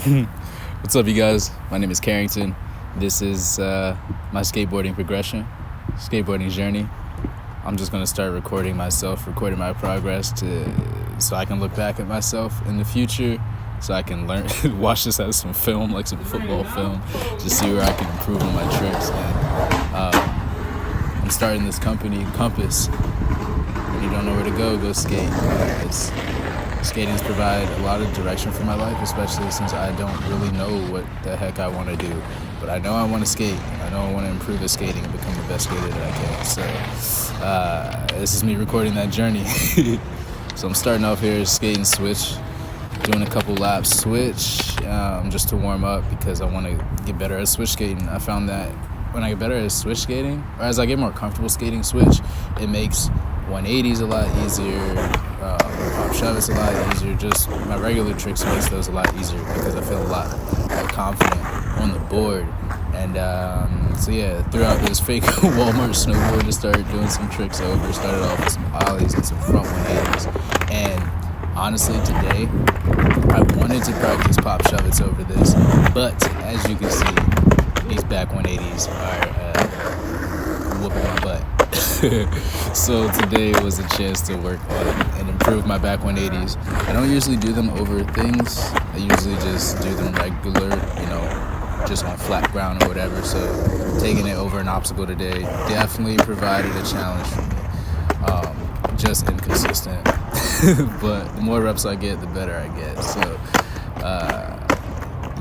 What's up, you guys? My name is Carrington. This is my skateboarding progression, skateboarding journey. I'm just gonna start recording myself, recording my progress so I can look back at myself in the future, so I can learn, watch this as some film, like some football film, to see where I can improve on my tricks. And I'm starting this company, Compass. When you don't know where to go skate. Skating's provide a lot of direction for my life, especially since I don't really know what the heck I want to do. But I know I want to skate. I know I want to improve at skating and become the best skater that I can. So this is me recording that journey. So I'm starting off here skating switch, doing a couple laps switch, just to warm up because I want to get better at switch skating. I found that when I get better at switch skating, or as I get more comfortable skating switch, it makes 180s a lot easier, pop shove is a lot easier, just my regular tricks makes those a lot easier because I feel a lot more confident on the board. And so yeah, threw out this fake Walmart snowboard to start doing some tricks over, started off with some ollies and some front 180s. And honestly today, I wanted to practice pop shove over this, but as you can see, these back 180s are whooping my butt. So today was a chance to work on and improve my back 180s. I don't usually do them over things. I usually just do them regular, just on flat ground or whatever. So taking it over an obstacle today definitely provided a challenge for me. Just inconsistent. But the more reps I get, the better I get. So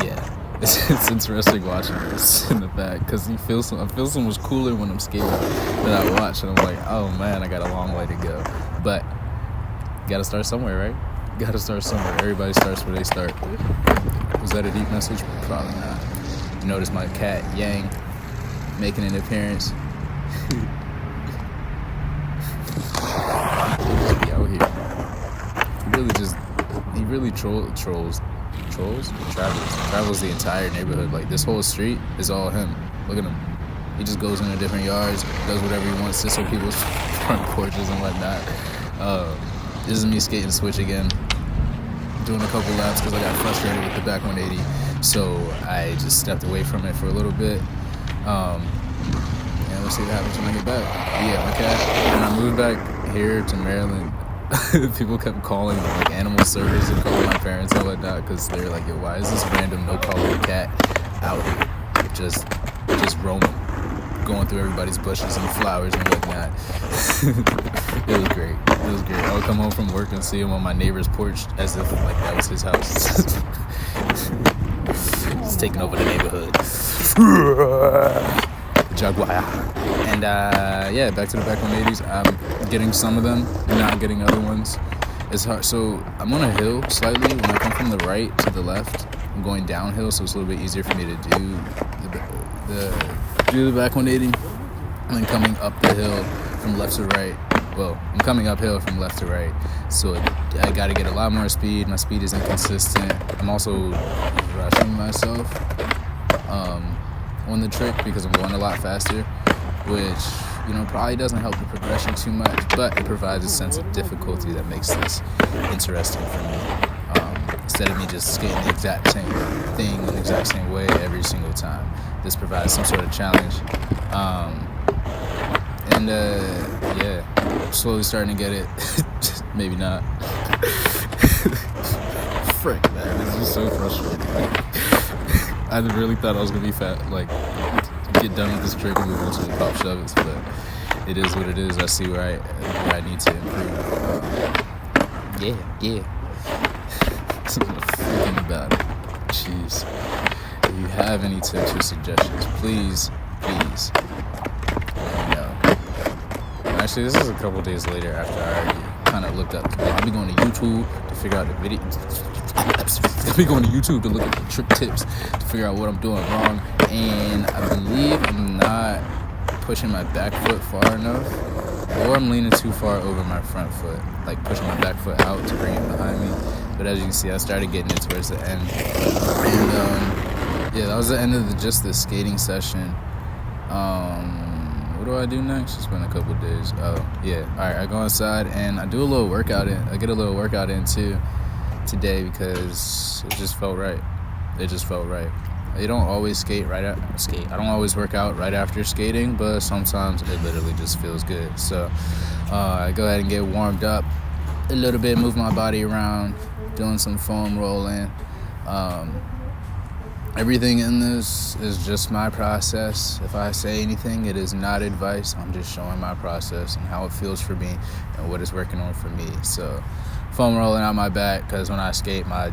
yeah. It's interesting watching this in the back because I feel so much cooler when I'm skating than I watch, and I'm like, oh man, I got a long way to go. But gotta start somewhere, right? Gotta start somewhere. Everybody starts where they start. Was that a deep message? Probably not. You notice my cat Yang making an appearance. Be out here. He really trolls. Travels the entire neighborhood. Like, this whole street is all him. Look at him. He just goes into different yards, does whatever he wants, sits on people's front porches and whatnot. This is me skating switch again, doing a couple laps because I got frustrated with the back 180. So I just stepped away from it for a little bit. And we'll see what happens when I get back. Yeah, my cat. When I moved back here to Maryland, people kept calling like animal service and calling my parents and whatnot because they're like, yo, why is this random no-collar cat out here just roaming, going through everybody's bushes and flowers and whatnot? It was great. I would come home from work and see him on my neighbor's porch as if like that was his house. He's taking over the neighborhood. Jaguar. And yeah, back to the back 180s. I'm getting some of them, not getting other ones. It's hard. So I'm on a hill slightly. When I come from the right to the left, I'm going downhill, so it's a little bit easier for me to do the back 180. And then coming up the hill from left to right. Well, I'm coming uphill from left to right, so I got to get a lot more speed. My speed is inconsistent. I'm also rushing myself on the trick because I'm going a lot faster, which probably doesn't help the progression too much, but it provides a sense of difficulty that makes this interesting for me. Instead of me just skating the exact same thing in the exact same way every single time, this provides some sort of challenge. Yeah, slowly starting to get it. Maybe not. Frick, man, this is so frustrating. I really thought I was gonna be get done with this trick and move on to the pop shoves, but it is what it is. I see where I need to improve. Yeah. Freaking about it. Jeez. If you have any tips or suggestions, please let me know. Actually, this is a couple days later after I already kind of looked up. I'll be going to YouTube to figure out the video. I'll be going to YouTube to look at the trick tips to figure out what I'm doing wrong. And I believe I'm not pushing my back foot far enough, or I'm leaning too far over my front foot, like pushing my back foot out to bring it behind me. But as you can see, I started getting it towards the end. And yeah, that was the end of the skating session. What do I do next? It's been a couple days. Oh yeah, all right. I go inside and I do a little workout in. I get a little workout in too today because it just felt right. It just felt right. I don't always I don't always work out right after skating, but sometimes it literally just feels good. So I go ahead and get warmed up a little bit, move my body around, doing some foam rolling. Everything in this is just my process. If I say anything, it is not advice. I'm just showing my process and how it feels for me and what is working on for me. So foam rolling out my back, because when I skate, my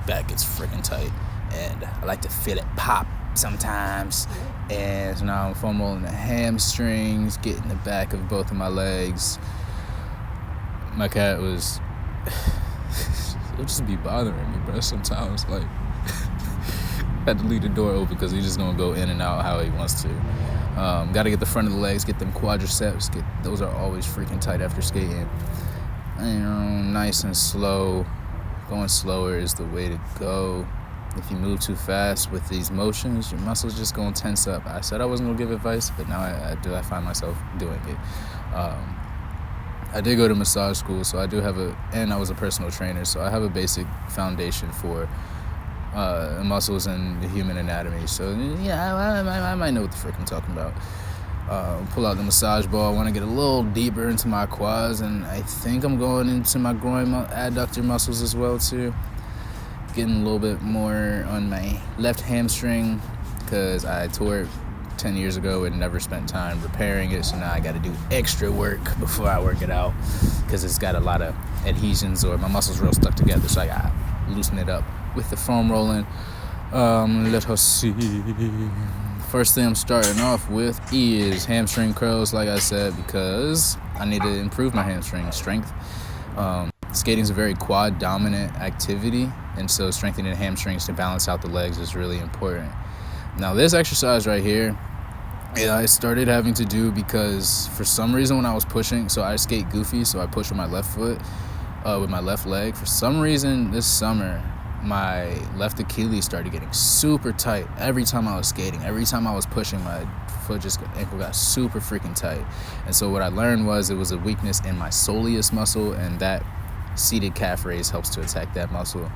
back gets freaking tight. And I like to feel it pop sometimes. And so now I'm foam rolling the hamstrings, getting the back of both of my legs. My cat was... it'll just be bothering me, bro, sometimes. Like, I had to leave the door open because he's just going to go in and out how he wants to. Got to get the front of the legs, get them quadriceps. Those are always freaking tight after skating. Nice and slow. Going slower is the way to go. If you move too fast with these motions, your muscles just going to tense up. I said I wasn't going to give advice, but now I find myself doing it. I did go to massage school, so I do have and I was a personal trainer, so I have a basic foundation for muscles and the human anatomy. So yeah, I might know what the frick I'm talking about. Pull out the massage ball. I want to get a little deeper into my quads, and I think I'm going into my groin adductor muscles as well too. Getting a little bit more on my left hamstring because I tore it 10 years ago and never spent time repairing it, so now I got to do extra work before I work it out because it's got a lot of adhesions, or my muscles real stuck together, so I got to loosen it up with the foam rolling. Let us see. First thing I'm starting off with is hamstring curls, like I said, because I need to improve my hamstring strength. Skating is a very quad dominant activity, and so strengthening the hamstrings to balance out the legs is really important. Now this exercise right here, I started having to do because for some reason when I was pushing, so I skate goofy, so I push with my left foot, with my left leg. For some reason this summer, my left Achilles started getting super tight every time I was skating. Every time I was pushing, my ankle got super freaking tight. And so what I learned was it was a weakness in my soleus muscle, and that seated calf raise helps to attack that muscle.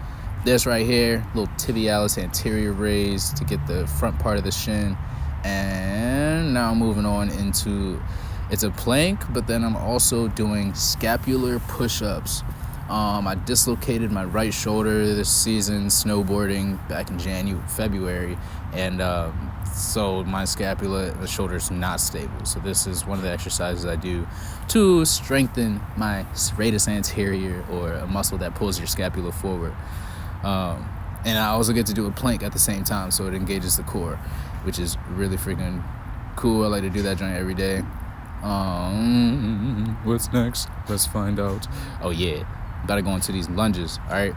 This right here, little tibialis anterior raise to get the front part of the shin. And now I'm moving on into, it's a plank, but then I'm also doing scapular push-ups. I dislocated my right shoulder this season snowboarding back in February, and so my scapula, the shoulder's not stable. So this is one of the exercises I do to strengthen my serratus anterior, or a muscle that pulls your scapula forward. And I also get to do a plank at the same time, so it engages the core, which is really freaking cool. I like to do that joint every day. What's next? Let's find out. Oh yeah, about to go into these lunges. All right,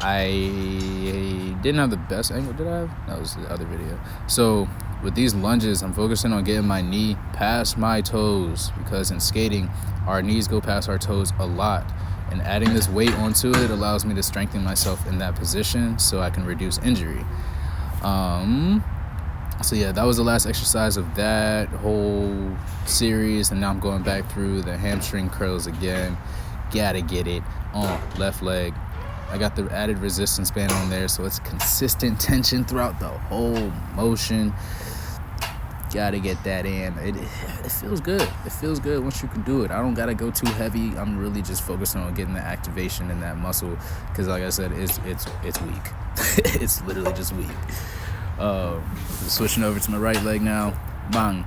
I didn't have the best angle, did I have? That was the other video. So with these lunges, I'm focusing on getting my knee past my toes, because in skating, our knees go past our toes a lot. And adding this weight onto it allows me to strengthen myself in that position so I can reduce injury. So yeah, that was the last exercise of that whole series, and now I'm going back through the hamstring curls again. Gotta get it on left leg. I got the added resistance band on there, so it's consistent tension throughout the whole motion. Gotta get that in. It feels good. It feels good once you can do it. I don't gotta go too heavy. I'm really just focusing on getting the activation in that muscle, because like I said, it's weak. It's literally just weak. Switching over to my right leg now. Bang.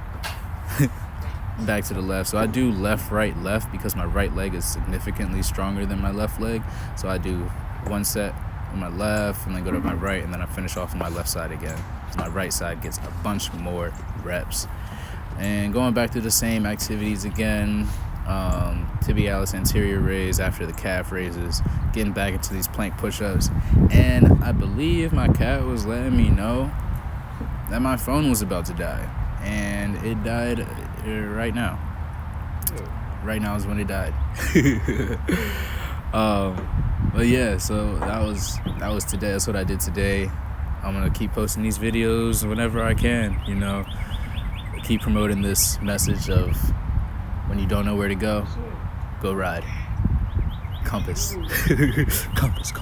Back to the left. So I do left, right, left, because my right leg is significantly stronger than my left leg. So I do one set on my left, and then go to my right, and then I finish off on my left side again. My right side gets a bunch more reps. And going back to the same activities again, tibialis anterior raise after the calf raises, getting back into these plank push-ups. And I believe my cat was letting me know that my phone was about to die, and it died right now. Right now is when it died. But yeah, so that was today. That's what I did today. I'm gonna keep posting these videos whenever I can, keep promoting this message of when you don't know where to go ride. Compass. Compass.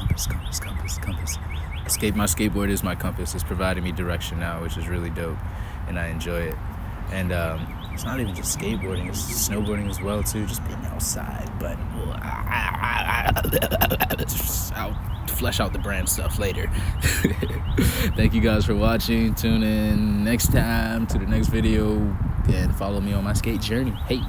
My skateboard is my compass. It's providing me direction now, which is really dope, and I enjoy it. And it's not even just skateboarding, it's snowboarding as well too, just being outside. But I'll flesh out the brand stuff later. Thank you guys for watching. Tune in next time to the next video and follow me on my skate journey. Hey.